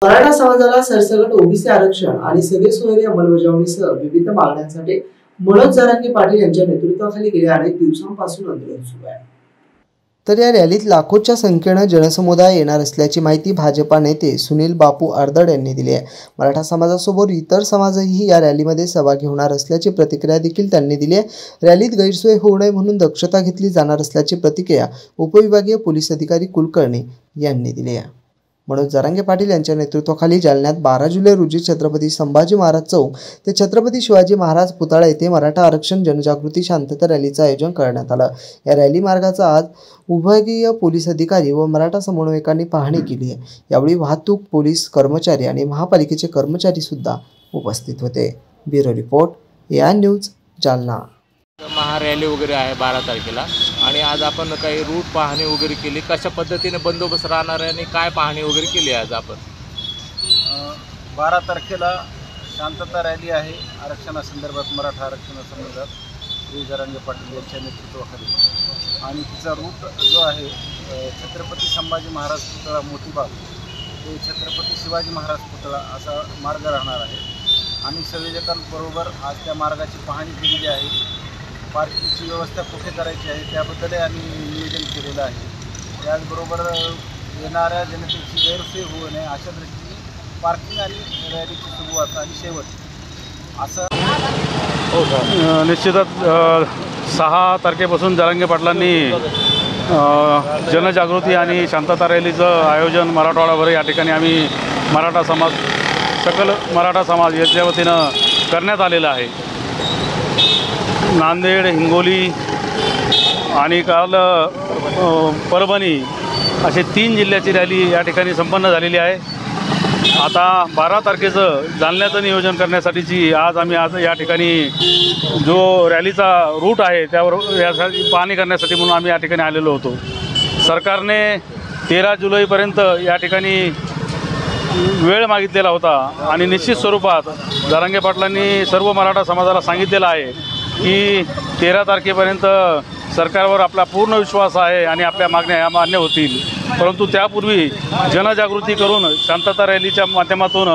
मराठा समाजाला सरसकट ओबीसी आरक्षण आणि सगळे सोयरी अंमलबजावणीसह विविध मागण्यांसाठी मनोज जरांगे पाटील यांच्या नेतृत्वाखाली गेल्या अनेक दिवसांपासून आंदोलन सुरू आहे। तर या रॅलीत लाखोच्या संख्येने जनसमुदाय येणार असल्याची माहिती भाजपा नेते सुनील बापू आर्दड यांनी दिली आहे। मराठा समाजासोबत इतर समाजही या रॅलीमध्ये सहभागी होणार असल्याची प्रतिक्रिया देखील त्यांनी दिली आहे। रॅलीत गैरसोय होऊ नये म्हणून दक्षता घेतली जाणार असल्याची प्रतिक्रिया उपविभागीय पोलीस अधिकारी कुलकर्णी यांनी दिली आहे। मनोज जरांगे पाटील यांच्या नेतृत्वाखाली जालन्यात 12 जुलै रोजी छत्रपती संभाजी महाराज चौक ते छत्रपती शिवाजी महाराज पुतळा येथे मराठा आरक्षण जनजागृती शांतता रॅलीचं आयोजन करण्यात आलं। या रॅली मार्गाचा आज विभागीय पोलीस अधिकारी व मराठा समन्वयकांनी पाहणी केली आहे। यावेळी वाहतूक पोलीस कर्मचारी आणि महापालिकेचे कर्मचारी सुद्धा उपस्थित होते। ब्युरो रिपोर्ट या न्यूज जालना। महारॅली वगैरे आहे 12 तारखेला आणि आज आपण काही रूट पाहणी वगैरे केली। कशा पद्धतीने बंदोबस्त राहणार आहे आणि काय पाहणी वगैरे केली आज आपण? 12 तारखेला शांतता रॅली आहे आरक्षणासंदर्भात, मराठा आरक्षणासंदर्भात श्री जरांगे पाटील यांच्या नेतृत्वाखाली, आणि तिचा रूट जो आहे छत्रपती संभाजी महाराज पुतळा मोतीबाग ते छत्रपती शिवाजी महाराज पुतळा असा मार्ग राहणार आहे। आणि संयोजकांबरोबर आज त्या मार्गाची पाहणी केलेली आहे। पार्किंगची व्यवस्था कुठे करायची आहे त्याबद्दलही आम्ही नियोजन केलेलं आहे। त्याचबरोबर येणाऱ्या जनतेची गैरसोय होऊ नये अशा दृष्टीने पार्किंग आणि रॅलीची सुरुवात आणि शेवट असं निश्चितच 6 तारखेपासून जरांगे पाटलांनी जनजागृती आणि शांतता रॅलीचं आयोजन मराठवाडाभर या ठिकाणी आम्ही मराठा समाज, सकल मराठा समाज याच्या वतीनं करण्यात आलेलं आहे। नांदेड, हिंगोली आणि काल परभणी असे 3 जिल्ह्याची रॅली या ठिकाणी संपन्न झालेली आहे। आता 12 तारखेचं जालन्याचं नियोजन करण्यासाठीची आज या ठिकाणी जो रॅलीचा रूट आहे त्यावर यासाठी पाहणी करण्यासाठी म्हणून आम्ही या ठिकाणी आलेलो होतो। सरकारने 13 जुलैपर्यंत या ठिकाणी वेळ मागितलेला होता आणि निश्चित स्वरूपात जरांगे पाटलांनी सर्व मराठा समाजाला सांगितलेलं आहे की 13 तारखेपर्यंत सरकारवर आपला पूर्ण विश्वास आहे आणि आपल्या मागण्या या मान्य होतील। परंतु त्यापूर्वी जनजागृती करून शांतता रॅलीच्या माध्यमातून